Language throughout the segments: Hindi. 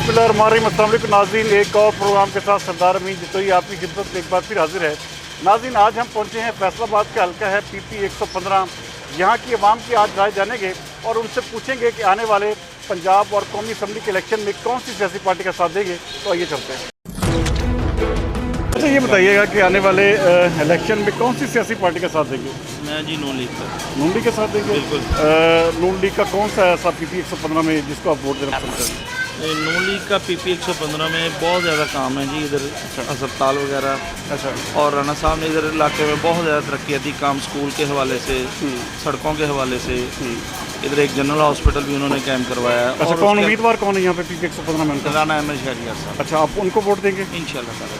अस्सलामुअलैकुम नाज़रीन, एक और प्रोग्राम के साथ सरदार अमीन जितोई आपकी खिदमत में एक बार फिर हाजिर है। नाज़रीन, आज हम पहुंचे हैं फैसलाबाद का हल्का है PP 115। यहाँ की आवाम की आज राय जानेंगे और उनसे पूछेंगे कि आने वाले पंजाब और कौमी असम्बली के इलेक्शन में कौन सी सियासी पार्टी का साथ देंगे। तो आइए चलते हैं। अच्छा, ये बताइएगा कि आने वाले इलेक्शन में कौन सी सियासी पार्टी का साथ देंगे? मैं जी नून लीग का। नून लीग के साथ देंगे? बिल्कुल। नून लीग का कौन सा ऐसा PP 115 में जिसको आप वोट देना पसंद करेंगे? नून लीग का PP 115 में बहुत ज़्यादा काम है जी। इधर अस्पताल वगैरह अच्छा, और राना साहब ने इधर इलाके में बहुत ज़्यादा तरक्याती काम स्कूल के हवाले से, सड़कों के हवाले से। इधर एक जनरल हॉस्पिटल भी उन्होंने कैम करवाया है। अच्छा, कौन उम्मीदवार कौन है यहाँ पे PP 115 में? राना अहमद शहरियार साहब। अच्छा, आप उनको वोट देंगे? इंशाल्लाह ताला।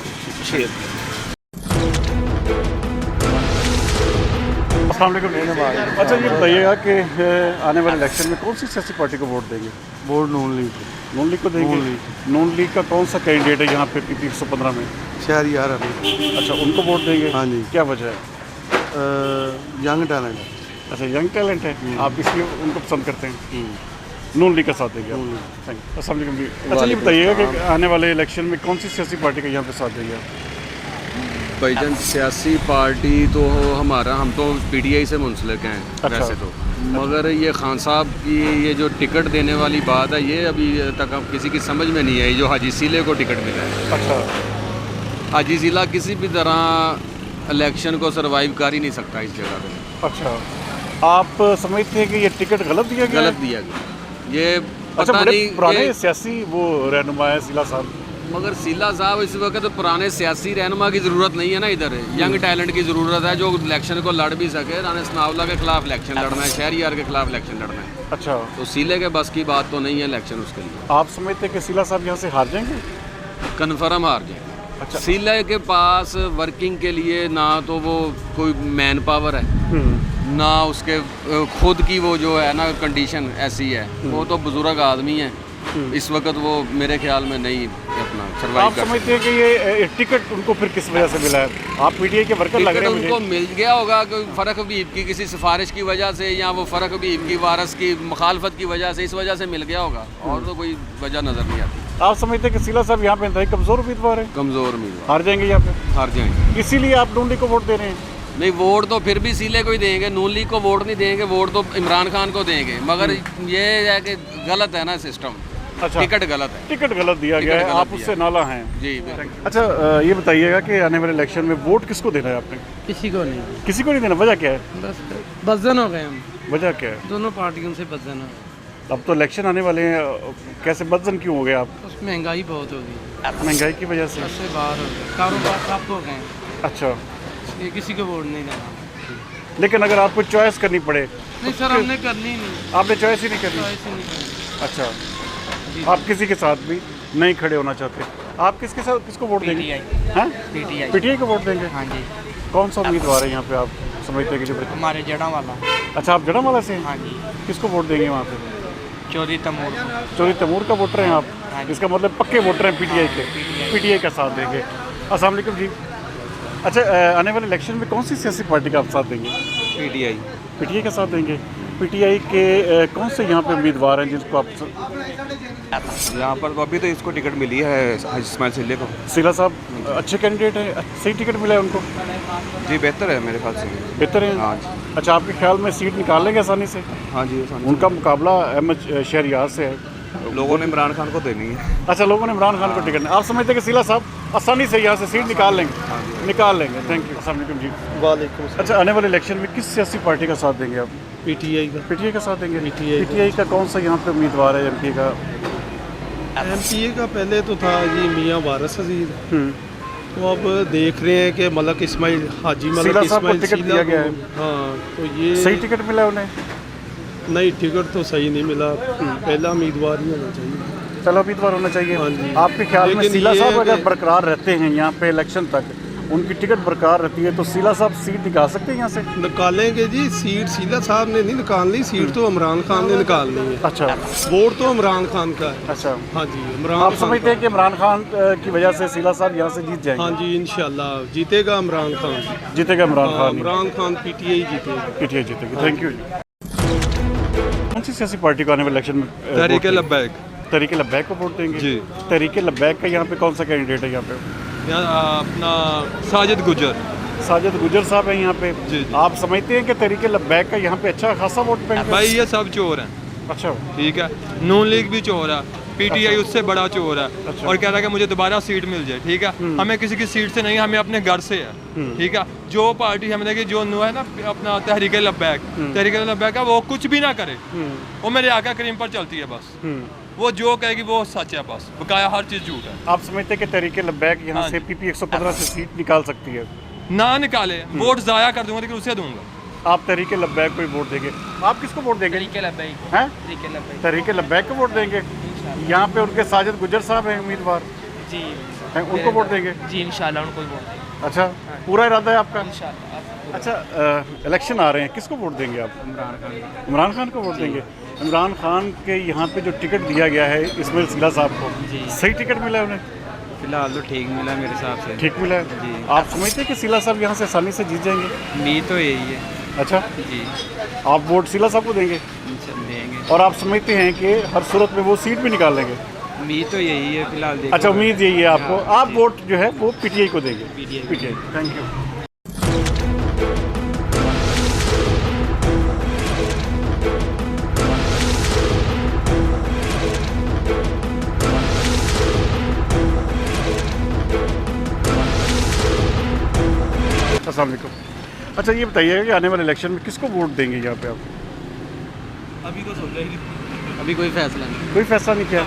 अस्सलाम वालेकुम। अच्छा, ये बताइएगा कि आने वाले इलेक्शन में कौन सी सियासी पार्टी को वोट देंगे? वोट नून लीग को देंगे? नून लीग का कौन सा कैंडिडेट है यहाँ पे PP 115 में? शहरियार अली। अच्छा, उनको वोट देंगे? हाँ जी। क्या वजह है? Young talent. अच्छा, यंग टैलेंट है, आप इसलिए उनको पसंद करते हैं। नून लीग का साथ देंगे आप? Thank you. अस्सलाम वालेकुम जी। अच्छा, ये बताइएगा कि आने वाले इलेक्शन में कौन सी सियासी पार्टी का यहाँ पे साथ देंगे आप? भाईजान, सियासी पार्टी तो हम तो PTI से मुंसलिक हैं। अच्छा। वैसे तो मगर ये खान साहब की ये जो टिकट देने वाली बात है, ये अभी तक अब किसी की समझ में नहीं आई। जो हाजी सीले को टिकट मिला है, अच्छा, हाजी ज़िला किसी भी तरह इलेक्शन को सरवाइव कर ही नहीं सकता इस जगह पे। अच्छा, आप समझते हैं कि ये टिकट गलत दिया गया? गलत दिया गया। ये अच्छा, पता बड़े नहीं पुराने सियासी वो रहनुमा है सीला साहब। मगर सीला साहब इस वक्त पुराने सियासी रहनुमा की ज़रूरत नहीं है ना, इधर यंग टैलेंट की ज़रूरत है जो इलेक्शन को लड़ भी सके। राना सनाउल्लाह के खिलाफ इलेक्शन लड़ना है, शहरियार के खिलाफ इलेक्शन लड़ना है। अच्छा, तो सीले के बस की बात तो नहीं है इलेक्शन उसके लिए। आप समझते हैं कि सीला साहब यहाँ से हार जाएंगे? कन्फर्म हार जाएंगे। अच्छा, सीले के पास वर्किंग के लिए ना तो वो कोई मैन पावर है, ना उसके खुद की वो जो है ना कंडीशन ऐसी है। वो तो बुजुर्ग आदमी है, इस वक्त वो मेरे ख्याल में नहीं अपना सर्वाइव आप कर समझते हैं कि ये टिकट उनको फिर किस वजह से मिला है? आप PTI के वर्कर लग रहे हैं उनको मुझे। मिल गया होगा कि फ़र्क हबीब की किसी सिफारिश की वजह से, या वो फ़र्क हबीब की वारस की मुखालफत की वजह से, इस वजह से मिल गया होगा, और तो कोई वजह नज़र नहीं आती। आप समझते हैं कि सीला साहब यहाँ पे इंतहाई कमज़ोर उम्मीदवार है, कमज़ोर उम्मीदवार हार जाएंगे यहाँ पे? हार जाएंगे। इसीलिए आप नून लीग को वोट दे रहे हैं? नहीं, वोट तो फिर भी सीले को ही देंगे, नून लीग को वोट नहीं देंगे। वोट तो इमरान खान को देंगे, मगर ये है कि गलत है ना सिस्टम। अच्छा, टिकट गलत है। टिकट गलत दिया गया है, गलत आप दिया उससे नाला हैं। जी बिल्कुल। अच्छा, ये बताइएगा कि आने वाले इलेक्शन में वोट किसको देना है आपने? किसी को नहीं, किसी को नहीं देना? वजह क्या है? बस बदजन हो गए हम, वजह क्या है? दोनों पार्टियों से बदजन हो गए। अब तो इलेक्शन आने वाले हैं, कैसे बदजन क्यों हो गए आप? उस महंगाई बहुत हो गई, महंगाई की वजह से? सबसे बाहर हो गए, कारोबार ठप हो गए, अच्छा, इसलिए किसी को वोट नहीं देना। लेकिन अगर आपको चॉइस करनी पड़े? नहीं सर, हमने करनी नहीं, आपने चॉइस ही नहीं करनी? चॉइस ही नहीं करनी। अच्छा, आप किसी के साथ भी नहीं खड़े होना चाहते? आप किसके साथ, किसको वोट देंगे? हैं? PTI को वोट देंगे? हाँ जी। कौन सा उम्मीदवार है यहाँ पे आप समझते हैं कि जो? हमारे जड़ा वाला। अच्छा, आप जड़ावाला से हैं? हाँ जी। किसको वोट देंगे वहाँ पे? चौधरी तमूर। चौधरी तैमूर का वोटर हैं आप? हाँ जी। इसका मतलब पक्के वोटर हैं PTI के? PTI का साथ देंगे। अस्सलाम वालेकुम जी। अच्छा, आने वाले इलेक्शन में कौन सी सियासी पार्टी का आप साथ देंगे? PTI का साथ देंगे। PTI के कौन से यहाँ पे उम्मीदवार हैं जिनको आप? यहाँ पर तो अभी तो इसको टिकट मिली है हाजी इस्माइल सिल्ले को। सीला साहब अच्छे कैंडिडेट हैं, सही टिकट मिला है उनको? जी बेहतर है मेरे ख्याल से। बेहतर है? हाँ जी। अच्छा, आपके ख्याल में सीट निकाल लेंगे आसानी से? हाँ जी, उनका मुकाबला अहमद शहरियार से है। लोगों ने इमरान खान को देनी है। अच्छा, लोगों ने इमरान खान को टिकट नहीं। आप समझते हैं कि सीला साहब आसानी से यहाँ से सीट निकाल लेंगे? निकाल लेंगे। Thank you. अस्सलाम वालेकुम जी। वालेकुम। अच्छा, आने वाले इलेक्शन में किस सियासी पार्टी का साथ देंगे आप? PTI का साथ देंगे? PTI का कौन सा यहाँ पे उम्मीदवार है MP का? MPA का पहले तो था जी मियाँ वारिस अजीज। तो अब देख रहे हैं कि मलक इस्माइल, हाजी सीला मलक साहब को इस्माइल टिकट दिया गया है। हाँ, तो ये सही टिकट मिला है उन्हें? नहीं, टिकट तो सही नहीं मिला, पहला उम्मीदवार ही होना चाहिए। चलो, उम्मीदवार होना चाहिए। हाँ जी। आपके ख्याल में लेकिन सीला ये साहब है अगर कि- बरकरार रहते हैं यहाँ पे इलेक्शन तक, उनकी टिकट बरकरार रहती है, तो सीला साहब सीट निकाल सकते हैं यहाँ से? निकालेंगे जी सीट, सीला साहब ने नहीं निकालनी सीट, तो इमरान खान ने निकालनी है। अच्छा, वोट तो इमरान खान का है। अच्छा, हाँ जी, इमरान आप खान समझते हैं कि इमरान खान की वजह से सीला साहब यहाँ से जीत का। हाँ जाएंगे? जी, इंशाल्लाह जीतेगा इमरान खान। जीतेगा इमरान हाँ, खान? इमरान खान PTI जीतेगा। PTI जीतेगी। Thank you. कौन सी सियासी पार्टी को आने वाले इलेक्शन में तहरीक लब्बैक। तहरीक लब्बैक को वोट देंगे जी। तहरीक लब्बैक का यहाँ पे कौन सा कैंडिडेट है यहाँ पे? यहाँ अपना साजिद गुजर। साजिद गुजर साहब है यहाँ पे। जी। आप समझते हैं कि तहरीक लब्बैक का यहाँ पे अच्छा खासा वोट पेंगे? भाई ये सब चोर हैं, अच्छा ठीक है। नून लीग भी चोर है, पीटीआई उससे बड़ा चोर है, अच्छा। और कह रहा है कि मुझे दोबारा सीट मिल जाए, ठीक है। हमें किसी की सीट से नहीं, हमें अपने घर से है, ठीक है। जो पार्टी हमें देखिए जो है ना अपना तहरीक लब्बैक का, वो कुछ भी ना करे, वो मेरे आका करीम पर चलती है बस। वो जो कहेगी वो सच है, बस बकाया हर चीज़ झूठ है। आप समझते हैं कि तहरीक लब्बैक यहाँ हाँ से पीपी 115 से सीट निकाल सकती है? ना निकाले, वोट ज़ाया कर दूंगा, लेकिन उसे दूंगा। आप तहरीक लब्बैक को ही वोट देंगे? आप किसको वोट देंगे? हैं? तहरीक लब्बैक को वोट देंगे। यहाँ पे उनके साजिद गुजर साहब हैं उम्मीदवार जी हैं, उनको वोट देंगे? जी इंशाल्लाह उनको वोट देंगे अच्छा, पूरा इरादा है आपका? इंशाल्लाह। अच्छा, इलेक्शन आ रहे हैं, किसको वोट देंगे आप? इमरान खान को वोट देंगे। इमरान खान के यहाँ पे जो टिकट दिया गया है इस्माइल सिला साहब को, सही टिकट मिला है उन्हें? फिलहाल तो ठीक मिला मेरे हिसाब से। ठीक मिला है। आप समझते हैं कि सिला साहब यहाँ से आसानी से जीत जाएंगे? उम्मीद तो यही है अच्छा, जी, आप वोट सिला साहब को देंगे देंगे। और आप समझते हैं कि हर सूरत में वो सीट भी निकाल लेंगे? उम्मीद तो यही है फिलहाल। देखो अच्छा, उम्मीद यही है आपको। आप वोट जो है वो पीटीआई को देंगे? PTI। Thank you. अस्सलाम वालेकुम। अच्छा, ये बताइएगा कि आने वाले इलेक्शन में किसको वोट देंगे यहाँ पे आप? अभी तो सोचा ही अभी कोई फैसला नहीं, कोई फैसला नहीं किया?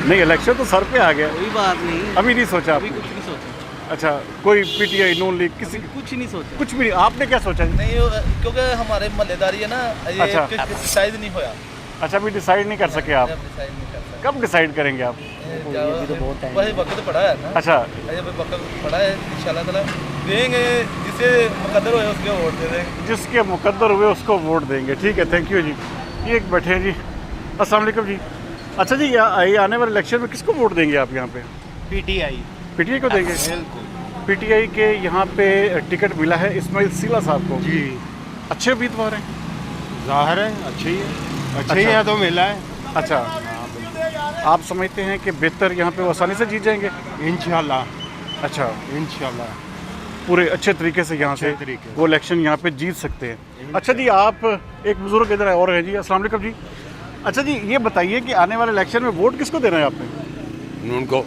नहीं, इलेक्शन तो सर पे आ गया, कोई बात नहीं, अभी नहीं सोचा अभी आपने? कुछ नहीं सोचा, अच्छा, कोई पीटीआई नून लीग किसी कुछ नहीं सोचा। कुछ भी नहीं? आपने क्या सोचा जी? नहीं क्योंकि हमारे मोहल्लेदारी है ना, ये अच्छा। डिसाइड नहीं होया। अच्छा, अभी डिसाइड नहीं कर सके आप? डिसाइड नहीं कर सकते। कब डिसाइड करेंगे आप? अभी तो बहुत टाइम, वही वक्त पड़ा है ना। अच्छा, अभी वक्त पड़ा है, इंशाल्लाह ताला देंगे, जिसे मुकद्दर होए उसके वोट दे देंगे। जिसके मुकद्दर हुए उसको वोट देंगे। ठीक है, थैंक यू जी। ये एक बैठे हैं जी। अस्सलाम वालेकुम जी। अच्छा जी, ये आने वाले इलेक्शन में किसको वोट देंगे आप यहाँ पे? पीटीआई पीटीआई को देंगे? पीटीआई के यहाँ पे टिकट मिला है इस्माइल सिला साहब को। जी, अच्छे उम्मीदवार हैं? जाहिर है अच्छी है, अच्छी अच्छा। है तो मिला है। अच्छा, आप समझते हैं कि बेहतर यहाँ पे वो आसानी से जीत जाएंगे? इंशाल्लाह अच्छा, इंशाल्लाह पूरे अच्छे तरीके से यहाँ से तरीके वो इलेक्शन यहाँ पे जीत सकते हैं। अच्छा जी, आप एक बुजुर्ग इधर और हैं जी। अस्सलाम वालेकुम जी। अच्छा जी, ये बताइए कि आने वाले इलेक्शन में वोट किसको देना है आपने? नून को।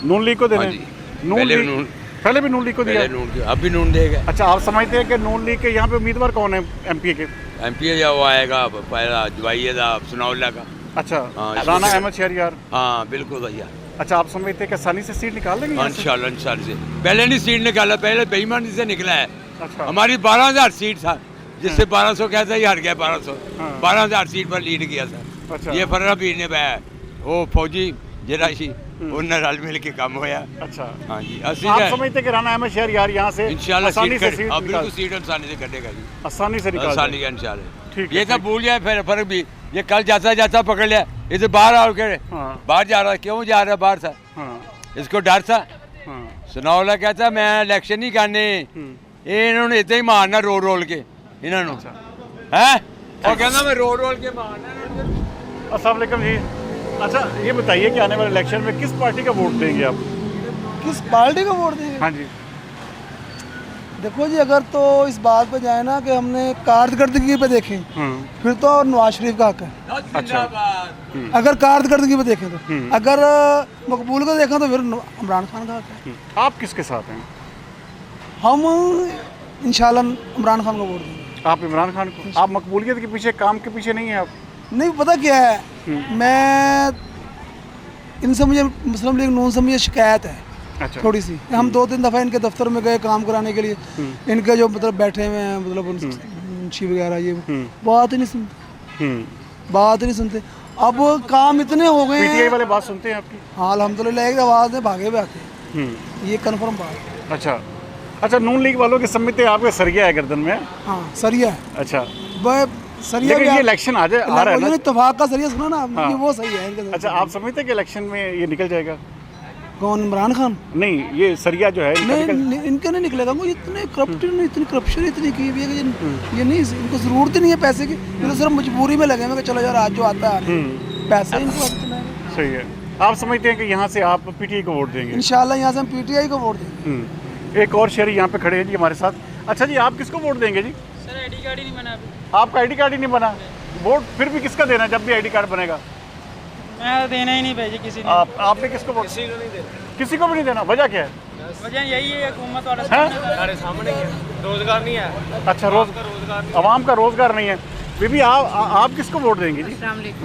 नून लीग को देना हाँ है? जी। नून पहले लीग, नून, पहले भी नून लीग को दिया? पहले नून, अब भी नून देगा। अच्छा, आप समझते हैं कि नून लीग के यहाँ पे उम्मीदवार कौन है एमपी के? एमपी या वो आएगा पहला जवाइए था सुनाउल्ला का। अच्छा, हाँ, राना इसको- अहमद शहरियार। हाँ बिल्कुल भैया। अच्छा, आप समझते हैं कि आसानी से सीट निकाल लेंगे यहाँ से? इंशाल्लाह इंशाल्लाह से पहले नहीं सीट निकाला, पहले बेईमानी से निकला है। अच्छा, हमारी 12,000 सीट था, जिससे 1200 कहता ही हार गया। 1200 हाँ। 12,000 सीट पर लीड किया था। अच्छा। ये फर्रा पीर ने पाया, वो फौजी जरा सी उन्हें रल मिल के कम होया। अच्छा, हाँ जी, आप असली समझते हैं कि राना अहमद शहरियार यहाँ से इंशाल्लाह आसानी सीट से कर, सीट अब बिल्कुल निकाल, सीट आसानी से कटेगा जी, आसानी से निकाल आसानी देंगे। का इंशाल्लाह। ठीक है, ये सब ठीक। भूल जाए फिर फर्क भी। ये कल जाता जाता पकड़ लिया, इसे बाहर आओ के हाँ, बाहर जा रहा, क्यों जा रहा बाहर था? हाँ, इसको डर था। हाँ। सुनावला कहता मैं इलेक्शन नहीं करने, ये इन्होंने इतना ही मारना रोल रोल के इन्होंने हैं, और कहना मैं रोल रोल के मारना। अस्सलाम वालेकुम जी। अच्छा, ये बताइए कि आने वाले इलेक्शन में किस पार्टी का वोट देंगे आप? किस पार्टी को वोट देंगे? हाँ जी। देखो जी, अगर तो इस बात पे जाए ना कि हमने कारकर्दगी पे देखें, फिर तो नवाज शरीफ का हक है। अच्छा, अगर कारकर्दगी पे देखें तो, अगर मकबूल को देखें तो फिर इमरान खान का हक है। आप किसके साथ हैं? हम इंशाल्लाह इमरान खान को वोट देंगे। आप इमरान खान को? आप मकबूलियत के पीछे, काम के पीछे नहीं है आप? नहीं, पता क्या है, मैं इनसे मुझे मुस्लिम लीग नून से मुझे शिकायत है अच्छा, थोड़ी सी। हम 2-3 दफ़ा इनके दफ्तर में गए काम कराने के लिए, इनके जो मतलब बैठे हुए हैं, मतलब मुंशी वगैरह, ये बात ही नहीं सुनते, बात ही नहीं सुनते। अब काम इतने हो गए पीटीआई हैं। वाले बात सुनते हैं आपकी? हाँ, अल्हम्दुलिल्लाह, एक आवाज़ में भागे हुए आते हैं, ये कन्फर्म बात है। अच्छा, अच्छा, नून लीग वालों के सम्मित आपके सरिया है गर्दन में? हाँ, सरिया है। अच्छा, वह सरिया लेकिन भी ये आप- इलेक्शन आ रहा है ना? इत्तेफाक का सरिया सुना ना आपने? हाँ। ये वो सही है इनके। अच्छा, आप समझते हैं कि इलेक्शन में ये निकल जाएगा? कौन, इमरान खान? नहीं, ये सरिया जो है इनका नहीं, इनके नहीं निकलेगा। वो इतने करप्शन इतनी की हुई है कि ये नहीं, इनको जरूरत ही नहीं है पैसे की। ये तो सिर्फ मजबूरी में लगे हुए कि चलो यार आज जो आता है पैसे इनको आता है। सही है। आप समझते हैं कि यहाँ से आप पीटीआई को वोट देंगे? इंशाल्लाह यहाँ से हम पीटीआई को वोट देंगे। एक और शहरी यहाँ पे खड़े हैं जी हमारे साथ। अच्छा जी, आप किसको वोट देंगे जी? सर आईडी कार्ड ही नहीं बना अभी। आपका आईडी कार्ड ही नहीं बना, वोट फिर भी किसका देना जब भी आईडी कार्ड बनेगा? मैं देना ही नहीं भेजी किसी ने। आपने किसको वोट? किसी को नहीं देना। किसी को भी नहीं देना, वजह क्या है? वजह यही है हुकूमत वाला हमारे सामने ही है, रोजगार नहीं है। अच्छा, आवाम का रोजगार नहीं है। बीबी आप किसको वोट देंगे जी?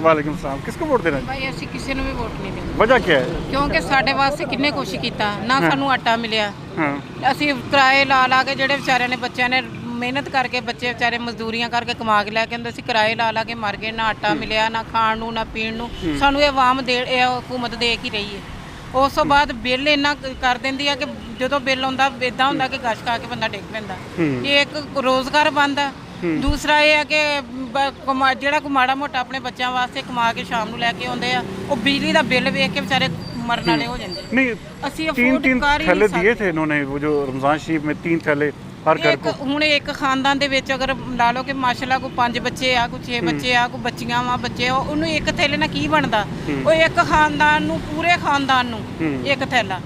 वालेकुम सलाम। किसको वोट देना? ਭਾਈ ਅਸੀਂ ਕਿਸੇ ਨੂੰ ਵੀ ਵੋਟ ਨਹੀਂ ਦੇਣੀ वजह क्या है? ਕਿਉਂਕਿ ਸਾਡੇ ਵਾਸਤੇ ਕਿੰਨੇ ਕੁਛ ਕੀਤਾ ਨਾ ਸਾਨੂੰ ਆਟਾ ਮਿਲਿਆ हाँ ਅਸੀਂ ਕਿਰਾਏ ਲਾ ਕੇ ਜਿਹੜੇ ਵਿਚਾਰਿਆਂ ਨੇ ਬੱਚਿਆਂ ਨੇ ਮਿਹਨਤ ਕਰਕੇ ਬੱਚੇ ਵਿਚਾਰੇ ਮਜ਼ਦੂਰੀਆਂ ਕਰਕੇ ਕਮਾ ਕੇ ਲੈ ਕੇ ਆਉਂਦੇ ਸੀ ਕਿਰਾਏ ਲਾ ਕੇ ਮਰ ਗਏ ਨਾ ਆਟਾ ਮਿਲਿਆ ਨਾ ਖਾਣ ਨੂੰ ਨਾ ਪੀਣ ਨੂੰ ਸਾਨੂੰ ਇਹ ਆਵਾਮ ਇਹ ਹਕੂਮਤ ਦੇ ਕੇ ਰਹੀ ਹੈ ਉਸ ਤੋਂ ਬਾਅਦ ਬਿੱਲ ਇੰਨਾ ਕਰ ਦਿੰਦੀ ਆ ਕਿ ਜਦੋਂ ਬਿੱਲ ਆਉਂਦਾ ਇਦਾਂ ਹੁੰਦਾ ਕਿ ਗਸ਼ ਖਾ ਕੇ ਬੰਦਾ ਡਿੱਗ ਪੈਂਦਾ ਇਹ ਇੱਕ ਰੋਜ਼ਗਾਰ ਬੰਦ ਆ ਦੂਸਰਾ ਇਹ ਆ ਕਿ ਜਿਹੜਾ ਕੋ ਮਾੜਾ ਮੋਟਾ ਆਪਣੇ ਬੱਚਿਆਂ ਵਾਸਤੇ ਕਮਾ ਕੇ ਸ਼ਾਮ ਨੂੰ ਲੈ ਕੇ ਆਉਂਦੇ ਆ ਉਹ ਬਿਜਲੀ ਦਾ ਬਿੱਲ ਵੇਖ ਕੇ ਵਿਚਾਰੇ मरने वाले हो जाते। नहीं, तीन थैले दिए थे इन्होंने, वो जो रमजान शरीफ में 3 थैले हर घर को। ਹੁਣ ਇੱਕ ਖਾਨਦਾਨ ਦੇ ਵਿੱਚ ਅਗਰ ਲਾ ਲਓ ਕਿ ਮਾਸ਼ਾਅੱਲਾ ਕੋਈ 5 ਬੱਚੇ ਆ ਕੋਈ 6 ਬੱਚੇ ਆ ਕੋਈ ਬੱਚੀਆਂ ਵਾ ਬੱਚੇ ਆ ਉਹਨੂੰ ਇੱਕ ਥੈਲੇ ਨਾਲ ਕੀ ਬਣਦਾ? ਉਹ ਇੱਕ ਖਾਨਦਾਨ ਨੂੰ ਪੂਰੇ ਖਾਨਦਾਨ ਨੂੰ ਇੱਕ ਥੈਲਾ।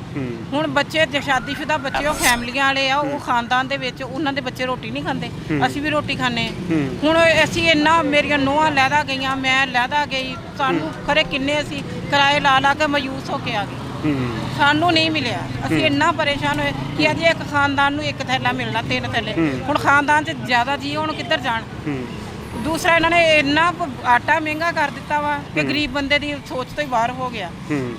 ਹੁਣ ਬੱਚੇ ਸ਼ਾਦੀशुदा ਬੱਚੇ ਉਹ ਫੈਮਲੀਆਂ ਵਾਲੇ ਆ ਉਹ ਖਾਨਦਾਨ ਦੇ ਵਿੱਚ ਉਹਨਾਂ ਦੇ ਬੱਚੇ ਰੋਟੀ ਨਹੀਂ ਖਾਂਦੇ, ਅਸੀਂ ਵੀ ਰੋਟੀ ਖਾਂਦੇ। ਹੁਣ ਅਸੀਂ ਇੰਨਾ ਮੇਰੀਆਂ ਨੂੰਹਾਂ ਲਹਿਦਾ ਗਈਆਂ ਮੈਂ ਲਹਿਦਾ ਗਈ ਸਾਨੂੰ ਖਰੇ ਕਿੰਨੇ ਅਸੀਂ ਕਿਰਾਏ ਲਾ ਕੇ ਮਾਯੂਸ ਹੋ ਕੇ ਆ ਗਏ ਸਾਨੂੰ ਨਹੀਂ ਮਿਲਿਆ। ਅਸੀਂ ਇੰਨਾ ਪਰੇਸ਼ਾਨ ਹੋਏ ਕਿ ਅਜੇ ਇੱਕ ਖਾਨਦਾਨ ਨੂੰ ਇੱਕ ਥੈਲਾ ਮਿਲਣਾ 3 ਥੈਲੇ। ਹੁਣ ਖਾਨਦਾਨ 'ਚ ਜ਼ਿਆਦਾ ਜੀ ਹੁਣ ਕਿੱਧਰ ਜਾਣ? ਦੂਸਰਾ ਇਹਨਾਂ ਨੇ ਇੰਨਾ ਆਟਾ ਮਹਿੰਗਾ ਕਰ ਦਿੱਤਾ ਵਾ ਕਿ ਗਰੀਬ ਬੰਦੇ ਦੀ ਸੋਚ ਤੋਂ ਹੀ ਬਾਹਰ ਹੋ ਗਿਆ।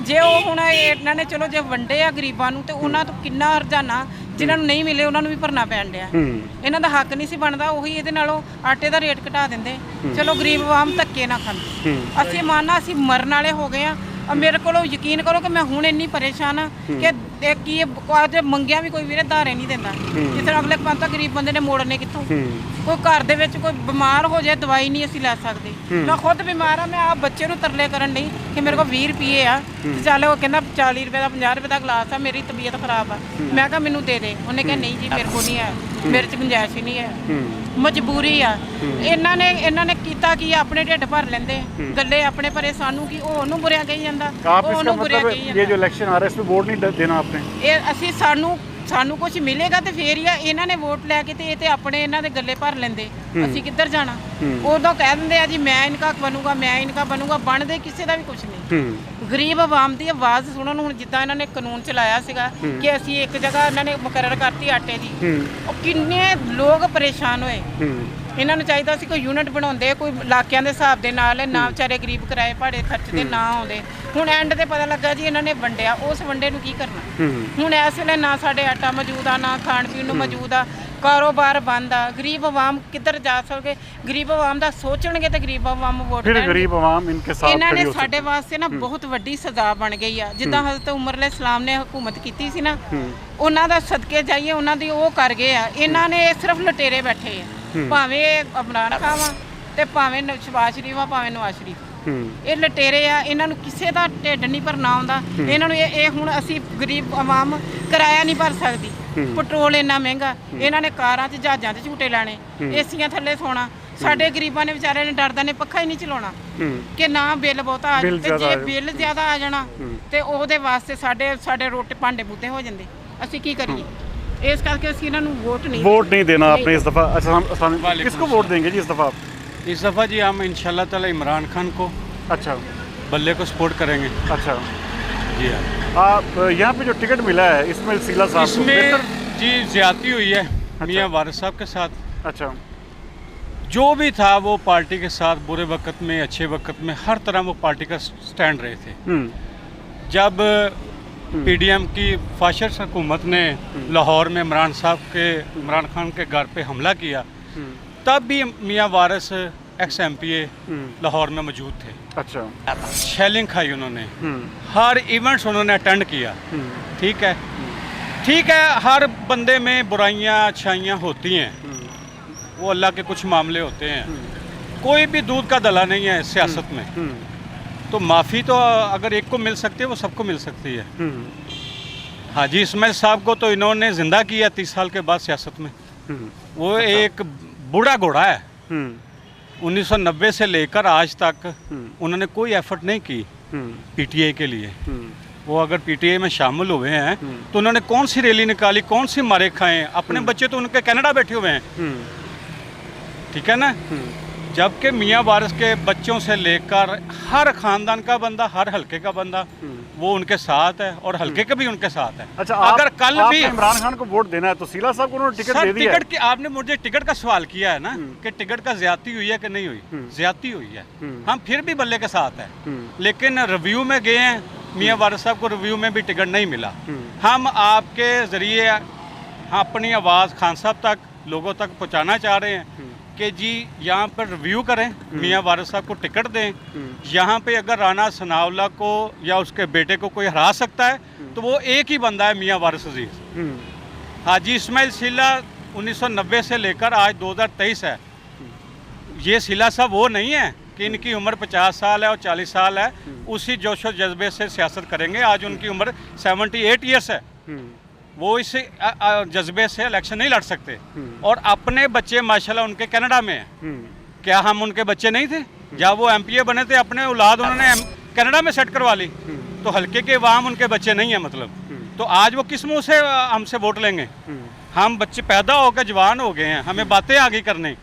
ਜੇ ਉਹ ਹੁਣ ਇਹਨਾਂ ਨੇ ਚਲੋ ਜੇ ਵੰਡੇ ਆ ਗਰੀਬਾਂ ਨੂੰ ਤੇ ਉਹਨਾਂ ਤੋਂ ਕਿੰਨਾ ਹਰਜਾਨਾ ਜਿਨ੍ਹਾਂ ਨੂੰ ਨਹੀਂ ਮਿਲੇ ਉਹਨਾਂ ਨੂੰ ਵੀ ਭਰਨਾ ਪੈਣ ਡਿਆ। ਇਹਨਾਂ ਦਾ ਹੱਕ ਨਹੀਂ ਸੀ ਬਣਦਾ, ਉਹੀ ਇਹਦੇ ਨਾਲੋਂ ਆਟੇ ਦਾ ਰੇਟ ਘਟਾ ਦਿੰਦੇ ਚਲੋ ਗਰੀਬ ਆਵਾਮ ਧੱਕੇ ਨਾ ਖਾਂਦੇ। ਅਸੀਂ ਮਾਨਾ ਅਸੀਂ ਮਰਨ ਵਾਲੇ ਹੋ ਗਏ ਆ। ਮੇਰੇ ਕੋਲੋਂ ਯਕੀਨ ਕਰੋ ਕਿ ਮੈਂ ਹੁਣ ਇੰਨੀ ਪਰੇਸ਼ਾਨ ਆ ਕਿ ਕੀ ਅੱਜ ਮੰਗਿਆ ਵੀ ਕੋਈ ਵੀਰੇ ਧਾਰੇ ਨਹੀਂ ਦਿੰਦਾ। ਜਿਸ ਤਰ੍ਹਾਂ ਅਗਲੇ ਪੰਜ ਤਾਂ ਗਰੀਬ ਬੰਦੇ ਨੇ ਮੋੜਨੇ ਕਿੱਥੋਂ? ਕੋਈ ਘਰ ਦੇ ਵਿੱਚ ਕੋਈ ਬਿਮਾਰ ਹੋ ਜਾਏ ਦਵਾਈ ਨਹੀਂ ਅਸੀਂ ਲੈ ਸਕਦੇ। ਮੈਂ ਖੁਦ ਬਿਮਾਰ ਆ, ਮੈਂ ਆਪ ਬੱਚੇ ਨੂੰ ਤਰਲੇ ਕਰਨ ਨਹੀਂ ਕਿ ਮੇਰੇ ਕੋਲ 20 ਰੁਪਏ ਆ ਚੱਲ ਉਹ ਕਹਿੰਦਾ 40 ਰੁਪਏ ਦਾ 50 ਰੁਪਏ ਦਾ ਗਲਾਸ ਆ ਮੇਰੀ ਤਬੀਅਤ ਖਰਾਬ ਆ ਮੈਂ ਕਿਹਾ ਮੈਨੂੰ ਦੇ ਦੇ। ਉਹਨੇ ਕਿਹਾ ਨਹੀਂ ਜੀ ਮੇਰੇ ਕੋਲ ਨਹੀਂ ਹੈ, ਮੇਰੇ 'ਚ ਗੁੰਜਾਇਸ਼ ਹੀ ਨਹੀਂ ਹੈ, ਮਜਬੂਰੀ ਆ। ਇਹਨਾਂ ਨੇ ਕੀਤਾ ਕੀ ਆਪਣੇ ਢਿੱਡ ਭਰ ਲੈਂਦੇ ਗੱਲੇ ਆਪਣੇ ਭਰੇ ਸਾਨੂੰ ਕੀ ਉਹ ਉਹਨੂੰ ਬੁਰਿਆ ਕਹੀ ਜਾਂਦਾ ਉਹਨੂੰ ਬੁਰਿਆ ਕਹੀ ਜਾਂਦਾ। ये जो इलेक्शन आ रहा है इसमें वोट नहीं देना आपने? ਇਹ ਅਸੀਂ ਸਾਨੂੰ ਕੁਝ ਮਿਲੇਗਾ ਤੇ ਫੇਰ ਹੀ ਆ। ਇਹਨਾਂ ਨੇ ਵੋਟ ਲੈ ਕੇ ਤੇ ਇਹ ਤੇ ਆਪਣੇ ਇਹਨਾਂ ਦੇ ਗੱਲੇ ਭਰ ਲੈਂਦੇ ਅਸੀਂ ਕਿੱਧਰ ਜਾਣਾ? ਉਦੋਂ ਕਹਿ ਦਿੰਦੇ ਆ ਜੀ ਮੈਂ ਇਨਕਾ ਬਣੂਗਾ ਮੈਂ ਇਨਕਾ ਬਣੂਗਾ, ਬਣਦੇ ਕਿਸੇ ਦਾ ਵੀ ਕੁਝ ਨਹੀਂ। ਗਰੀਬ ਆਵਾਮ ਦੀ ਆਵਾਜ਼ ਸੁਣਨ। ਹੁਣ ਜਿੱਦਾਂ ਇਹਨਾਂ ਨੇ ਕਾਨੂੰਨ ਚਲਾਇਆ ਸੀਗਾ ਕਿ ਅਸੀਂ ਇੱਕ ਜਗ੍ਹਾ ਇਹਨਾਂ ਨੇ ਮੁਕਰਰ ਕਰਤੀ ਆਟੇ ਦੀ, ਉਹ ਕਿੰਨੇ ਲੋਕ ਪਰੇਸ਼ਾਨ ਹੋਏ। ਇਹਨਾਂ ਨੂੰ ਚਾਹੀਦਾ ਸੀ ਕੋਈ ਯੂਨਿਟ ਬਣਾਉਂਦੇ ਕੋਈ ਇਲਾਕਿਆਂ ਦੇ ਹਿਸਾਬ ਦੇ ਨਾਲ ਨਾ ਵਿਚਾਰੇ ਗਰੀਬ ਕਿਰਾਏ ਭਾੜੇ ਖਰਚਦੇ ਨਾ ਆਉਂਦੇ। ਹੁਣ ਐਂਡ ਤੇ ਪਤਾ ਲੱਗਾ ਜੀ ਇਹਨਾਂ ਨੇ ਵੰਡਿਆ, ਉਸ ਵੰਡੇ ਨੂੰ ਕੀ ਕਰਨਾ? ਹੁਣ ਇਸ ਵੇਲੇ ਨਾ ਸਾਡੇ ਆਟਾ ਮੌਜੂਦ ਆ ਨਾ ਖਾਣ ਪੀਣ ਨੂੰ ਮੌਜੂਦ ਆ, ਕਾਰੋਬਾਰ ਬੰਦ ਆ। ਗਰੀਬ ਆਵਾਮ ਕਿੱਧਰ ਜਾ ਸਕਦੇ? ਗਰੀਬ ਆਵਾਮ ਦਾ ਸੋਚਣਗੇ ਤੇ ਗਰੀਬ ਆਵਾਮ ਵੋਟ ਫਿਰ ਗਰੀਬ ਆਵਾਮ ਇਨਕੇ ਸਾਥ ਇਹਨਾਂ ਨੇ ਸਾਡੇ ਵਾਸਤੇ ਨਾ ਬਹੁਤ ਵੱਡੀ ਸਜ਼ਾ ਬਣ ਗਈ ਆ। ਜਿੱਦਾਂ ਹਜ਼ਰਤ ਉਮਰ ਅਲੈਹ ਸਲਾਮ ਨੇ ਹਕੂਮਤ ਕੀਤੀ ਸੀ ਨਾ ਉਹਨਾਂ ਦਾ ਸਦਕੇ ਜਾਈਏ ਉਹਨਾਂ ਦੀ ਉਹ ਕਰ ਗਏ ਆ। ਇਹਨਾਂ ਨੇ ਸਿਰਫ ਲਟੇਰੇ ਬੈਠੇ ਆ ਭਾਵੇਂ ਇਮਰਾਨ ਖਾਨ ਵਾ ਤੇ ਭਾਵੇਂ ਸ਼ਬਾਜ਼ ਸ਼ਰੀਫ ਆ ਭਾਵੇਂ ਨਵਾਜ਼ ਸ਼ਰੀਫ। ਇਹ ਲਟੇਰੇ ਆ, ਇਹਨਾਂ ਨੂੰ ਕਿਸੇ ਦਾ ਢਿੱਡ ਨਹੀਂ ਭਰਨਾ ਆਉਂਦਾ। ਇਹਨਾਂ ਨੂੰ ਇਹ ਹੁਣ ਅਸੀਂ ਗਰੀਬ ਆਵਾਮ ਕਿਰਾਇਆ ਨਹੀਂ ਭਰ ਸਕਦੀ, ਪੈਟਰੋਲ ਇੰਨਾ ਮਹਿੰਗਾ। ਇਹਨਾਂ ਨੇ ਕਾਰਾਂ 'ਚ ਜਹਾਜ਼ਾਂ 'ਚ ਝੂਟੇ ਲਾਣੇ, ਏਸੀਆਂ ਥੱਲੇ ਸੋਣਾ। ਸਾਡੇ ਗਰੀਬਾਂ ਨੇ ਵਿਚਾਰਿਆਂ ਨੇ ਡਰਦਾ ਨੇ ਪੱਖਾ ਹੀ ਨਹੀਂ ਚਲਾਉਣਾ ਕਿ ਨਾ ਬਿੱਲ ਬਹੁਤਾ ਆ ਜਾਵੇ ਤੇ ਜੇ ਬਿੱਲ ਜ਼ਿਆਦਾ ਆ ਜਾਣਾ ਤੇ ਉਹਦੇ ਵਾਸਤੇ ਸਾਡੇ ਰੋਟੀ ਭਾਂਡੇ ਬੂਤੇ ਹੋ ਜਾਂਦੇ। ਅਸੀਂ ਕੀ ਕਰੀਏ? इस करके ਇਹਨਾਂ ਨੂੰ वोट नहीं देना आपने इस दफ़ा। अच्छा, किसको वोट देंगे जी इस दफ़ा? इस दफ़ा जी हम इंशाल्लाह ताला इमरान खान को अच्छा बल्ले को सपोर्ट करेंगे। अच्छा जी हाँ। आप यहाँ पे जो टिकट मिला है इसमें सीला साहब इसमें जी ज्यादती हुई है मियां वारिस साहब के साथ। अच्छा, जो भी था वो पार्टी के साथ बुरे वक्त में अच्छे वक्त में हर तरह वो पार्टी का स्टैंड रहे थे। जब पीडीएम की फाशिस्ट हुकूमत ने लाहौर में इमरान खान के घर पे हमला किया तब भी मियां वारिस एक्स MPA लाहौर में मौजूद थे। अच्छा, शेलिंग खाई उन्होंने, हर इवेंट्स उन्होंने अटेंड किया। ठीक है, हर बंदे में बुराइयां अच्छाइयाँ होती हैं, वो अल्लाह के कुछ मामले होते हैं। कोई भी दूध का दला नहीं है सियासत में। तो माफ़ी तो अगर एक को मिल सकती है वो सबको मिल सकती है। हाजी इस्माइल साहब को तो इन्होंने ज़िंदा किया 30 साल के बाद सियासत में। वो एक बूढ़ा घोड़ा है। 1990 से लेकर आज तक उन्होंने कोई एफर्ट नहीं की पीटीआई के लिए, वो अगर पीटीआई में शामिल हुए हैं तो उन्होंने कौन सी रैली निकाली, कौन सी मारे खाए? अपने बच्चे तो उनके कनाडा बैठे हुए हैं, ठीक है ना। जबकि मियाँ वारिस के बच्चों से लेकर हर खानदान का बंदा, हर हल्के का बंदा वो उनके साथ है और हल्के के भी उनके साथ है। अच्छा, अगर कल भी इमरान खान को वोट देना है तो सीला साहब को उन्होंने टिकट दे दिया है। टिकट की आपने मुझे टिकट का सवाल किया है ना कि टिकट का ज्यादती हुई है कि नहीं हुई? ज्यादती हुई है, हम फिर भी बल्ले के साथ हैं। लेकिन रिव्यू में गए हैं, मियाँ वारिस साहब को रिव्यू में भी टिकट नहीं मिला। हम आपके ज़रिए अपनी आवाज़ खान साहब तक, लोगों तक पहुँचाना चाह रहे हैं कि जी यहाँ पर रिव्यू करें, मियाँ वारिस साहब को टिकट दें। यहाँ पे अगर राना सनाउल्लाह को या उसके बेटे को कोई हरा सकता है तो वो एक ही बंदा है, मियाँ वारिस अजीज़। हाजी इस्माइल सीला 1990 से लेकर आज 2023 है। ये सीला साहब वो नहीं है कि इनकी उम्र 50 साल है और 40 साल है, उसी जोशो जज्बे से सियासत करेंगे। आज उनकी उम्र 78 ईयर्स है, वो इस जज्बे से इलेक्शन नहीं लड़ सकते। और अपने बच्चे माशाल्लाह उनके कनाडा में हैं। क्या हम उनके बच्चे नहीं थे? जब वो एमपीए बने थे अपने औलाद उन्होंने कनाडा में सेट करवा ली, तो हल्के के अवाम उनके बच्चे नहीं है मतलब। तो आज वो किस मुँह से हमसे वोट लेंगे? हम बच्चे पैदा होकर जवान हो गए हैं, हमें बातें आगे करने।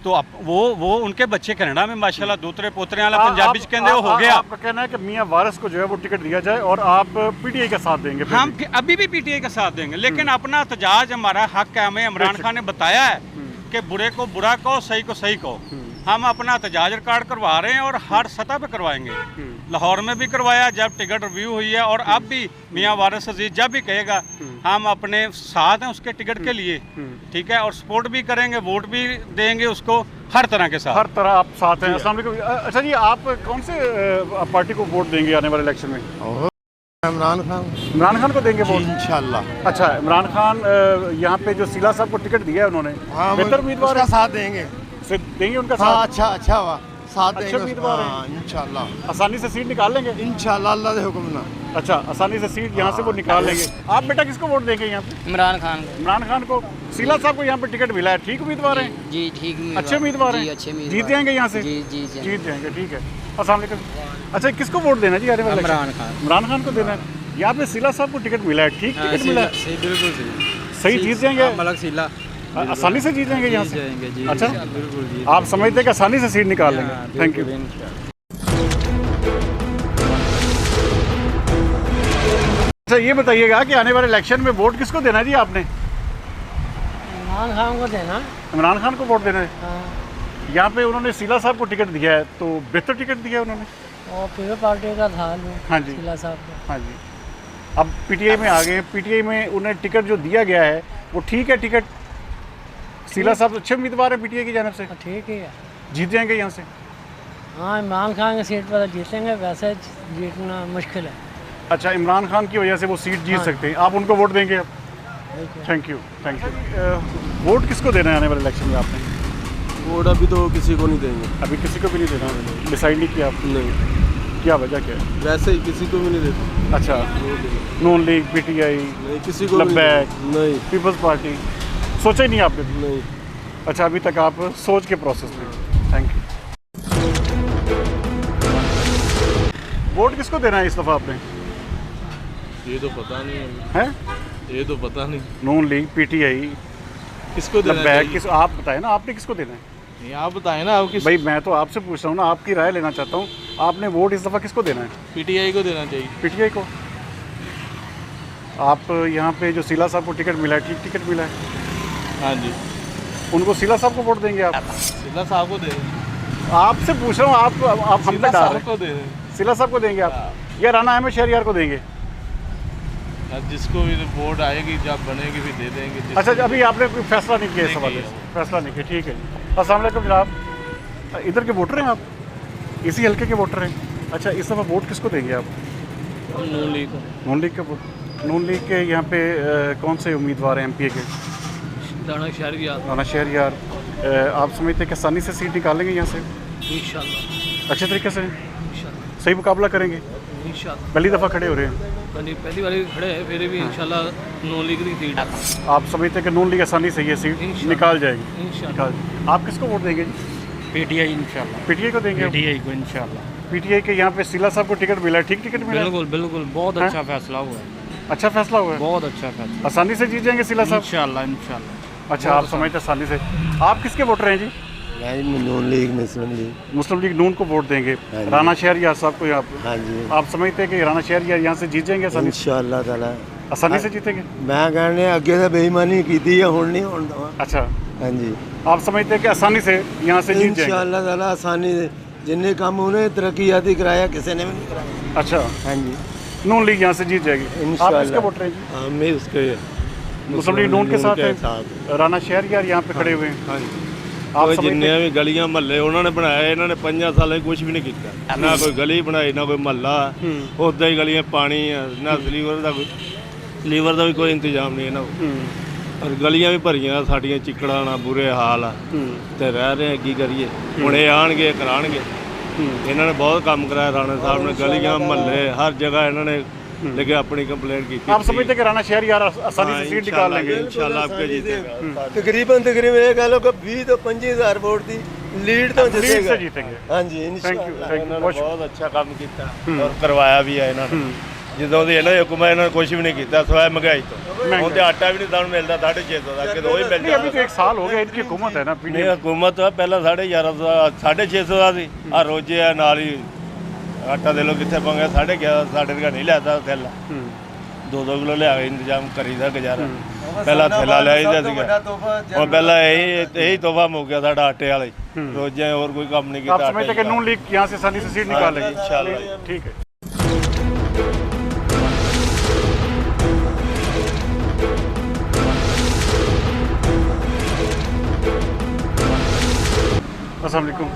तो अब वो उनके बच्चे कनाडा में माशाल्लाह दूसरे पोतरे वाला पंजाबी कहते हो गया। आपका कहना है कि मियाँ वारिस को जो है वो टिकट दिया जाए और आप पीटीआई का साथ देंगे? हम अभी भी पीटीआई का साथ देंगे, लेकिन अपना एहतजाज हमारा हक है। हमें इमरान खान ने बताया है कि बुरे को बुरा कहो, सही को सही कहो। हम अपना एहतजाज रिकॉर्ड करवा रहे हैं और हर सतह पे करवाएंगे। लाहौर में भी करवाया जब टिकट रिव्यू हुई है, और अब भी मियाँ वारिस अजीज जब भी कहेगा हम अपने साथ हैं उसके टिकट के लिए, ठीक है। और सपोर्ट भी करेंगे, वोट भी देंगे उसको, हर तरह के साथ, हर तरह आप साथ हैं। अस्सलाम वालेकुम। अच्छा जी, आप कौन से पार्टी को वोट देंगे आने वाले इलेक्शन में? इमरान खान। इमरान खान को देंगे वोट इंशाल्लाह। अच्छा, इमरान खान यहाँ पे जो सीला साहब को टिकट दिया है उन्होंने, बेहतर उम्मीदवार है, साथ देंगे, देंगे उनका हाँ, साथ। अच्छा हुआ, साथ अच्छे देंगे उम्मीदवार हाँ, इंशाल्लाह। आसानी से सीट निकाल लेंगे इंशाल्लाह, अल्लाह के हुक्म ना। अच्छा, आसानी से सीट यहाँ से वो निकाल लेंगे। आप बेटा किसको वोट देंगे यहाँ पे? इमरान खान को। इमरान खान को। सीला साहब को यहाँ पे टिकट मिला है, ठीक उम्मीदवार है? जी ठीक, अच्छे उम्मीदवार हैं, जीत जाएंगे यहाँ से? जीत जाएंगे, ठीक है। अस्सलाम वालेकुम। अच्छा, किसको वोट देना जी आने वाले? इमरान खान। इमरान खान को देना है। यहाँ पे सीला साहब को टिकट मिला है, ठीक टिकट मिला है? बिल्कुल सही जीत जाएंगे, मलक सीला आसानी से जीत जाएंगे यहाँ से? जी, अच्छा, बिल्कुल। आप समझते हैं कि आसानी से सीट निकाल लेंगे? Thank you. अच्छा, ये बताइएगा कि आने वाले इलेक्शन में वोट किसको देना है जी आपने? इमरान खान को देना। इमरान खान को वोट देना है। यहाँ पे उन्होंने सीला साहब को टिकट दिया है, तो बेहतर टिकट दिया है उन्होंने। और पीपल पार्टी का था। हाँ जी, सीला साहब को। हाँ जी। अब पीटीआई में आ गए, पीटीआई में उन्हें टिकट जो दिया गया है वो ठीक है टिकट? सीला साहब अच्छे उम्मीदवार है पीटीआई की जानब से, ठीक है, जीत जाएंगे यहाँ से? हाँ, इमरान खान की सीट पर जीतेंगे, वैसे जीतना मुश्किल है। अच्छा, इमरान खान की वजह से वो सीट जीत सकते हैं, आप उनको वोट देंगे अब? Thank you, thank you. Vote किसको देना है आने वाले इलेक्शन में आपने? वोट अभी तो किसी को नहीं देंगे। अभी किसी को भी नहीं देना? डिसाइड नहीं किया आपने? नहीं। क्या वजह क्या है? वैसे ही किसी को भी नहीं देते। अच्छा, नून लीग, पीटीआई, नहीं, किसी को नहीं। पीपल्स पार्टी सोचा ही नहीं आपने? नहीं। अच्छा, अभी तक आप सोच के प्रोसेस में। Thank you. वोट किसको देना है इस दफ़ा आपने? ये तो पता नहीं है, ये तो पता नहीं। नून लीग, पीटीआई, किसको देना है? किस आप बताएं ना, आपने किसको देना है? नहीं, आप बताएं ना। आप भाई मैं तो आपसे पूछ रहा हूँ ना, आपकी राय लेना चाहता हूँ। आपने वोट इस दफ़ा किसको देना है? पीटीआई को देना चाहिए। पीटीआई को। आप यहाँ पे जो सीला साहब को टिकट मिला है, ठीक टिकट मिला है? हाँ जी। उनको सीला साहब को वोट देंगे आप? सीला साहब को दे। आपसे पूछ रहा हूँ, आप हम पे डाल रहे को दे। सीला साहब को देंगे आप या राना अहमद शहरियार को देंगे? जिसको भी वोट आएगी, जब बनेगी भी दे देंगे। अच्छा, अभी आपने कोई फैसला नहीं किया इस सवाल से? फैसला नहीं किया, ठीक है जी। अस्सलाम वालेकुम जनाब, इधर के वोटर हैं आप? इसी हल्के के वोटर हैं? अच्छा, इस दफ़ा वोट किसको देंगे आप? नून लीग। नून लीग का वोट? नून लीग के यहाँ पे कौन से उम्मीदवार हैं एमपीए के? राना शहरियार। राना शहरियार। आप समझते हैं कि आसानी से सीट निकालेंगे यहाँ से? इंशाल्लाह। अच्छे तरीके से सही मुकाबला करेंगे? इंशाल्लाह। पहली दफ़ा खड़े हो रहे हैं? पहली बार खड़े हैं, फिर भी इंशाल्लाह नून लीग की सीट। आप समझते हैं कि नून लीग आसानी से ये सीट निकाल जाएगी? निकाल। आप किसको वोट देंगे जी? पीटीआई इंशाल्लाह। पीटीआई को देंगे? पीटीआई को इंशाल्लाह। पीटीआई के यहाँ पे सीला साहब को टिकट मिला है, ठीक टिकट मिला है? बिल्कुल बिल्कुल, बहुत हैं? अच्छा फैसला हुआ है, अच्छा फैसला हुआ है, बहुत अच्छा फैसला, आसानी से जीत जाएंगे सीला साहब इंशाल्लाह इंशाल्लाह। अच्छा, आप समझते हैं आसानी से। आप किसके वोटर हैं जी? नून लीग मुस्लिम लीग नून को वोट देंगे। राना शहरियार साहब को यहाँ हाँ जी, आप समझते हैं कि राना शहरियार यहाँ से जीत जाएंगे आसानी से? इंशाअल्लाह ताला आसानी से जीतेंगे? मैं कहने अगे से बेईमानी की थी, हुण नहीं होण दवां। अच्छा, हाँ जी, आप समझते हैं कि आसानी से यहाँ से जीत जाएंगे? इंशाअल्लाह ताला आसानी से, जिन्ने काम उन्हें तरक्याती कराया किसी ने भी नहीं कराया। अच्छा, हाँ जी, नून लीग यहाँ से जीत जाएगी। आप इंशाअल्लाह। किसके वोटर हैं जी? मैं उसके मुस्लिम लीग नून के साथ है। राना शहरियार यहाँ पे खड़े हुए हैं। हाँ जी, आप कोई समझते जिन्ने हैं? भी गलियां महल्ले उन्होंने बनाए, इन्होंने 5 साल कुछ भी नहीं किया, ना कोई गली बनाई ना कोई महल्ला, उदा ही गलियां पानी है, ना लीवर का भी कोई इंतजाम नहीं है ना, और गलियां भी भरियां साड़ियां चिकड़ा ना बुरे हाल आ, ते रह रहे हैं की करिए, हुण ये आणगे कराणगे। इन्होंने बहुत काम कराया राणा साहब ने, गलियां महल्ले हर जगह इन्होंने लेके अपनी कंप्लेंट की। आप समझते हैं कि राना शहरियार आसानी से सीट निकाल लेंगे? इंशाल्लाह आपके जीतेगा। तकरीबन ये कह लो कि 20 तो 25,000 वोट दी लीड तो लीड से जीतेंगे। हाँ जी, थैंक यू, थैंक यू। बहुत अच्छा काम किया और करवाया भी है इन्होंने। ਜਦੋਂ ਦੀ ਇਹਨਾਂ ਦੀ ਹੁਕਮ ਹੈ ਇਹਨਾਂ ਨੇ ਕੁਝ ਵੀ ਨਹੀਂ ਕੀਤਾ ਸਿਵਾਏ ਮਹਿੰਗਾਈ ਤੋਂ। ਹੁਣ ਤੇ ਆਟਾ ਵੀ ਨਹੀਂ ਸਾਨੂੰ ਮਿਲਦਾ 650 ਦਾ, ਕਿਦੋਂ ਹੀ ਮਿਲ नहीं, अभी तो 1 साल हो गया इनकी हुकूमत है ना। ਨਹੀਂ ਹਕੂਮਤ ਪਹਿਲਾਂ 1150 ਦਾ 650 ਦਾ ਸੀ, ਆ ਰੋਜੇ ਆ ਨਾਲ ਹੀ ਆਟਾ ਦੇ ਲੋ ਕਿੱਥੇ ਪੰਗਾ 1150 ਸਾਡੇ ਦਾ ਨਹੀਂ ਲੈਦਾ ਥੈਲਾ, 2-2 ਕਿਲੋ ਲਿਆ ਕੇ ਇੰਤਜ਼ਾਮ ਕਰੀਦਾ ਗੁਜ਼ਾਰਾ। ਪਹਿਲਾਂ ਥੈਲਾ ਲਿਆ ਜਾਂਦਾ ਸੀਗਾ, ਹੁਣ ਪਹਿਲਾਂ ਇਹੀ ਤੋਹਫਾ ਮੁੱਕ ਗਿਆ ਸਾਡਾ ਆਟੇ ਵਾਲਾ ਹੀ, ਰੋਜੇ ਹੋਰ ਕੋਈ ਕੰਮ नहीं आप समझते हैं कि नून लीग यहाँ से आसानी से सीट निकाल लेगी? इंशाल्लाह। ठीक है। अस्सलाम वालेकुम।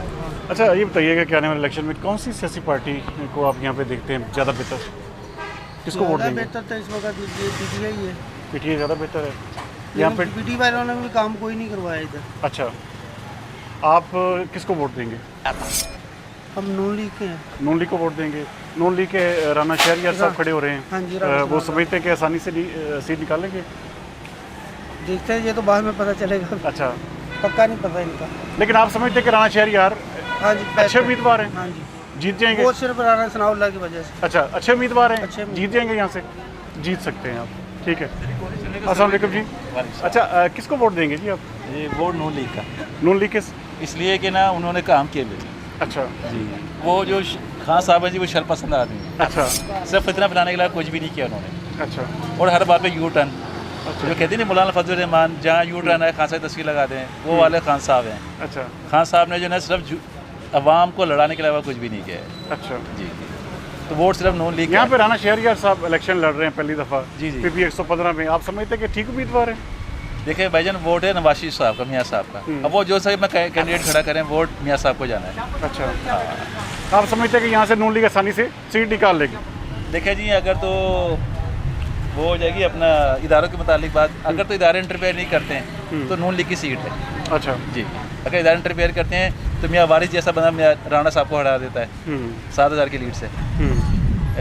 अच्छा, ये बताइएगा कि आने वाले इलेक्शन में कौन सी सियासी पार्टी को आप यहाँ पे देखते हैं ज़्यादा बेहतर? किसको वोट देंगे? बेहतर तो इस वक्त पीटीआई है। पीटीआई ज़्यादा बेहतर है यहाँ पे? पीटीआई वालों ने भी काम कोई नहीं करवाया इधर। अच्छा, आप किसको वोट देंगे? हम नून लीग के हैं। नून लीग को वोट देंगे। नून लीग के राना शहरियार साहब खड़े हो रहे हैं। हाँ जी, वो समझते हैं कि आसानी से सीट निकालेंगे? देखते हैं, ये तो बाद में पता चलेगा। अच्छा, पक्का नहीं पता इनका। लेकिन आप समझते हैं कि राना शहरियार हाँ जी, अच्छे उम्मीदवार हैं? हाँ जी, जीत जाएंगे? वो सिर्फ राणा सनाउल्लाह की वजह से। अच्छा, अच्छे उम्मीदवार हैं, अच्छे जीत जाएंगे यहाँ से? जीत सकते हैं आप, ठीक है। अस्सलाम वालेकुम जी। अच्छा, किसको वोट देंगे जी आप? ये वोट नून लीग का, नून लीग किस? इसलिए कि ना उन्होंने काम किए भी। अच्छा जी, वो जो खान साहब है जी, वो शरपसंद आदमी है। अच्छा, सिर्फ फितना बनाने के लिए कुछ भी नहीं किया उन्होंने। अच्छा, और हर बात पे यू टर्न, जो कहते नहीं मौलाना फजल रहमान, जहाँ यू टर्न है खान साहब तस्वीर लगा दें, वो वाले खान साहब हैं। अच्छा, खान साहब ने जो है सिर्फ अवाम को लड़ाने के अलावा कुछ भी नहीं किया है। अच्छा जी, तो वोट सिर्फ नून लीग। यहाँ पे राना शहरियार साहब इलेक्शन लड़ रहे हैं पहली दफ़ा। जी जी, पीपी 115 में। आप समझते हैं कि ठीक उम्मीदवार है? देखिए भाईजान, वोट है नवाज शरीफ साहब का, मियाँ साहब का। अब वो जो सही में कैंडिडेट खड़ा करें, वोट मियाँ साहब को जाना है। अच्छा, आप समझते हैं कि यहाँ से नून लीग आसानी से सीट निकाल लेगी? देखिए जी, अगर तो वो हो जाएगी अपना इदारों के मुतालिक बात, अगर तो इदारे इंटरफेयर नहीं करते हैं तो नून लीग की सीट है। अच्छा जी, अगर इदारे इंटरफेयर करते हैं तो मियाँ वारिस जैसा बंदा मियाँ राणा साहब को हटा देता है 7,000 की लीड से।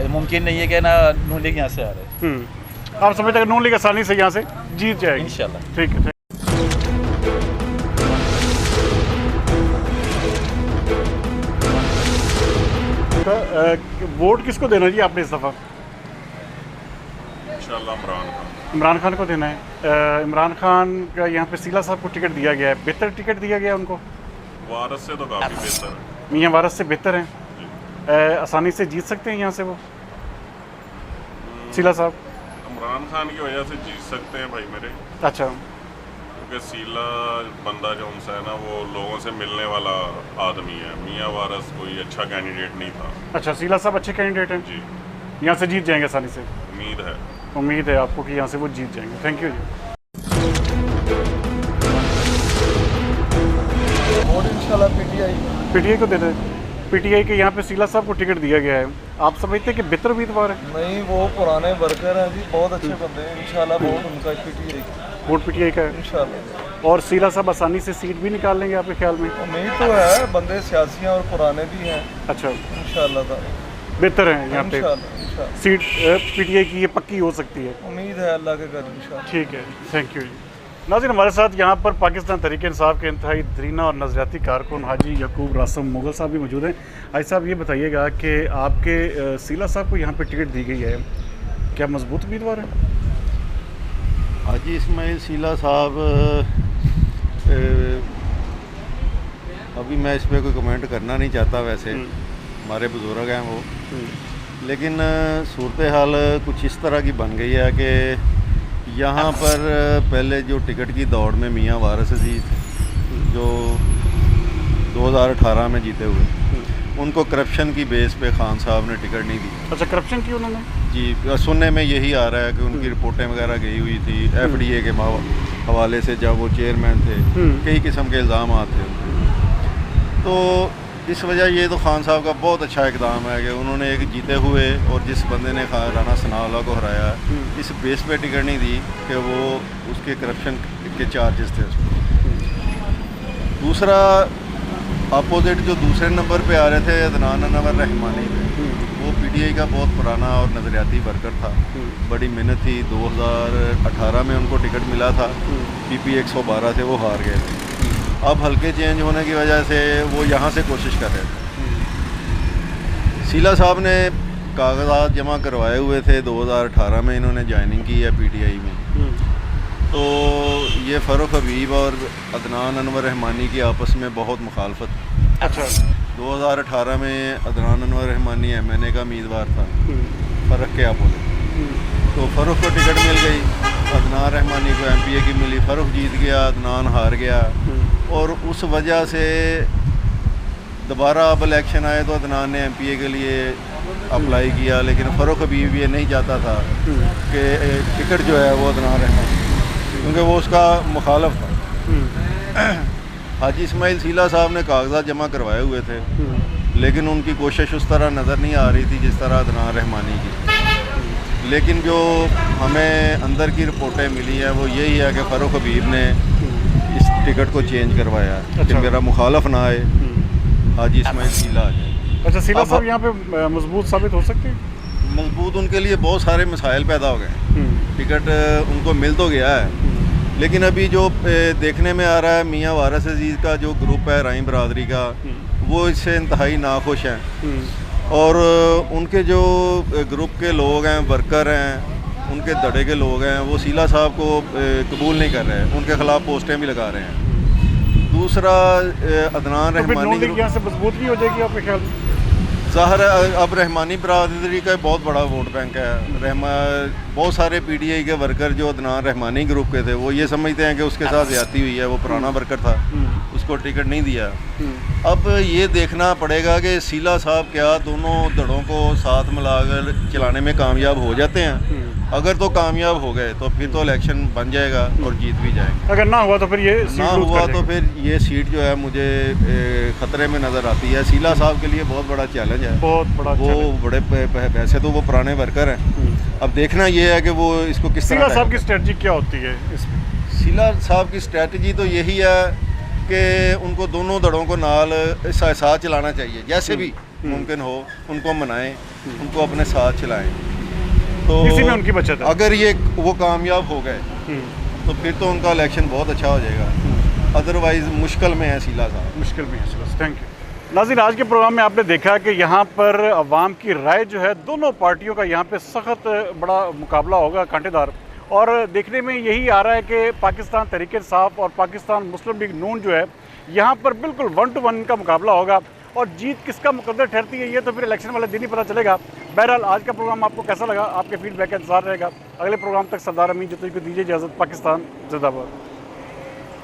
मुमकिन नहीं है कि ना नून लीग यहाँ से आ रहे हैं। आप समझते हैं कि नून लीग आसानी से यहाँ से जीत जाएगी? इंशाल्लाह। ठीक है। वोट किसको देना जी आपने इस दफ़ा? इमरान खान को देना है। इमरान खान का यहाँ पे सीला साहब को टिकट दिया गया है, बेहतर टिकट दिया गया है उनको? वारस से तो काफ़ी बेहतर है। मियाँ वारस से बेहतर हैं, आसानी से जीत सकते हैं यहाँ से वो सीला साहब? इमरान खान की वजह से जीत सकते हैं भाई मेरे। अच्छा, क्योंकि सीला बंदा जो उनसे है ना, वो लोगों से मिलने वाला आदमी है। मियाँ वारस कोई अच्छा कैंडिडेट नहीं था। अच्छा, सीला साहब अच्छे कैंडिडेट हैं जी, यहाँ से जीत जाएंगे आसानी से? उम्मीद है। उम्मीद है आपको कि यहाँ से वो जीत जाएंगे। थैंक यू जी। वोट इंशाल्लाह पीटीआई। पीटीआई को देते हैं। पीटीआई के यहाँ पे सीला साहब को टिकट दिया गया है, आप समझते हैं कि बेहतर उम्मीदवार है? नहीं, वो पुराने वर्कर हैं जी, बहुत अच्छे बंदे हैं। इंशाल्लाह वोट उनका पीटीआई का। वोट पीटीआई का है इंशाल्लाह। और सीला साहब आसानी से सीट भी निकाल लेंगे आपके ख्याल में? उम्मीद तो है, बंदे सियासी हैं और पुराने भी हैं। अच्छा, इंशाल्लाह बेहतर है यहाँ पे इंशाल्लाह। सीट पीटीआई की ये पक्की हो सकती है? उम्मीद है अल्लाह के घर इंशाल्लाह। ठीक है, थैंक यू जी। नाज़रीन, हमारे साथ यहाँ पर पाकिस्तान तहरीक-ए-इंसाफ के इंतहाई दरीना और नज़रियाती कारकुन हाजी यकूब रासम मुगल साहब भी मौजूद हैं। हाजी साहब, ये बताइएगा कि आपके सीला साहब को यहाँ पे टिकट दी गई है, क्या मजबूत उम्मीदवार है? हाजी इस्माइल सीला साहब, अभी मैं इस पर कोई कमेंट करना नहीं चाहता, वैसे हमारे बुजुर्ग हैं वो, लेकिन सूरत हाल कुछ इस तरह की बन गई है कि यहाँ पर पहले जो टिकट की दौड़ में मियाँ वारिस अजीज़ जो 2018 में जीते हुए, उनको करप्शन की बेस पे खान साहब ने टिकट नहीं दी। अच्छा, करप्शन की उन्होंने? जी, सुनने में यही आ रहा है कि उनकी रिपोर्टें वगैरह गई हुई थी FDA के हवाले से, जब वो चेयरमैन थे, कई किस्म के इल्ज़ाम थे। तो इस वजह ये तो खान साहब का बहुत अच्छा इकदाम है कि उन्होंने एक जीते हुए और जिस बंदे ने राना सनाउल्लाह को हराया, इस बेस पे टिकट नहीं दी कि वो उसके करप्शन के चार्जेस थे उसको। दूसरा, अपोजिट जो दूसरे नंबर पे आ रहे थे अदनान अनवर रहमानी थे, वो PTI का बहुत पुराना और नज़रियाती वर्कर था, बड़ी मेहनत थी। 2018 में उनको टिकट मिला था, PP 112 से वो हार गए थे। अब हल्के चेंज होने की वजह से वो यहाँ से कोशिश कर रहे थे। सीला साहब ने कागजात जमा करवाए हुए थे, 2018 में इन्होंने ज्वाइनिंग की है PTI में। तो ये फ़ारूक हबीब और अदनान अनवर रहमानी की आपस में बहुत मुखालफत। अच्छा। 2018 में अदनान अनवर रहमानी MNA का उम्मीदवार था, फ़र्क के अपोजिट। तो फ़ारूक को टिकट मिल गई, अदनान रहमानी को MPA की मिली, फ़ारूक जीत गया, अदनान हार गया। और उस वजह से दोबारा अब इलेक्शन आए तो अदनान ने MPA के लिए अप्लाई किया, लेकिन फ़ारूक हबीब ये नहीं चाहता था कि टिकट जो है वो अदनान रहमानी, क्योंकि वो उसका मुखालफ था। हाजी इस्माइल सीला साहब ने कागजात जमा करवाए हुए थे, लेकिन उनकी कोशिश उस तरह नज़र नहीं आ रही थी जिस तरह अदनान रहमानी की। लेकिन जो हमें अंदर की रिपोर्टें मिली हैं वो यही है कि फ़ारूक हबीब ने इस टिकट को चेंज करवाया कि मेरा मुखालफ ना आए, हाजी इस्माइल सीला आ जाए। अच्छा, सीला साहब यहाँ पे मजबूत साबित हो सकते हैं? मजबूत उनके लिए बहुत सारे मसाइल पैदा हो गए। टिकट उनको मिल तो गया है, लेकिन अभी जो देखने में आ रहा है मियाँ वारिस अजीज़ का जो ग्रुप है राई बरादरी का, वो इससे इंतहाई नाखुश हैं। और उनके जो ग्रुप के लोग हैं, वर्कर हैं, उनके दड़े के लोग हैं, वो सीला साहब को कबूल नहीं कर रहे हैं, उनके ख़िलाफ़ पोस्टें भी लगा रहे हैं। दूसरा, अदनान रहमानी यहाँ से मजबूत नहीं हो जाएगी आपके ख्याल में? ज़ाहिर है अब रहमानी बरादरी का बहुत बड़ा वोट बैंक है। बहुत सारे PTI के वर्कर जो अदनान रहमानी ग्रुप के थे, वो ये समझते हैं कि उसके साथ ज़्यादती हुई है, वो पुराना वर्कर था, उसको टिकट नहीं दिया। अब ये देखना पड़ेगा कि सीला साहब क्या दोनों दड़ों को साथ मिलाकर चलाने में कामयाब हो जाते हैं। अगर तो कामयाब हो गए तो फिर तो इलेक्शन बन जाएगा और जीत भी जाएंगे। अगर ना हुआ तो फिर ये ना हुआ तो फिर ये सीट जो है मुझे ख़तरे में नज़र आती है। सीला साहब के लिए बहुत बड़ा चैलेंज है, बहुत बड़ा। वो बड़े वैसे तो वो पुराने वर्कर हैं, अब देखना ये है कि वो इसको किस तरह। सीला साहब की स्ट्रेटजी क्या होती है इसमें? सीला साहब की स्ट्रेटजी तो यही है कि उनको दोनों दड़ों को नाल साथ चलाना चाहिए, जैसे भी मुमकिन हो उनको मनाएं, उनको अपने साथ चलाएं। तो इसी में उनकी बचत है। अगर ये वो कामयाब हो गए तो फिर तो उनका इलेक्शन बहुत अच्छा हो जाएगा, अदरवाइज़ मुश्किल में है सीला साहब, मुश्किल में है सीला। Thank you. नाज़रीन, आज के प्रोग्राम में आपने देखा कि यहाँ पर अवाम की राय जो है, दोनों पार्टियों का यहाँ पे सख्त बड़ा मुकाबला होगा, कांटेदार। और देखने में यही आ रहा है कि पाकिस्तान तहरीक-ए-इंसाफ और पाकिस्तान मुस्लिम लीग नून जो है, यहाँ पर बिल्कुल 1 to 1 का मुकाबला होगा। और जीत किसका मुकद्दर ठहरती है ये तो फिर इलेक्शन वाले दिन ही पता चलेगा। बहरहाल आज का प्रोग्राम आपको कैसा लगा, आपके फीडबैक का इंतजार रहेगा। अगले प्रोग्राम तक सरदार अमीन जतोई को दीजिए इजाज़त। पाकिस्तान जिंदाबाद।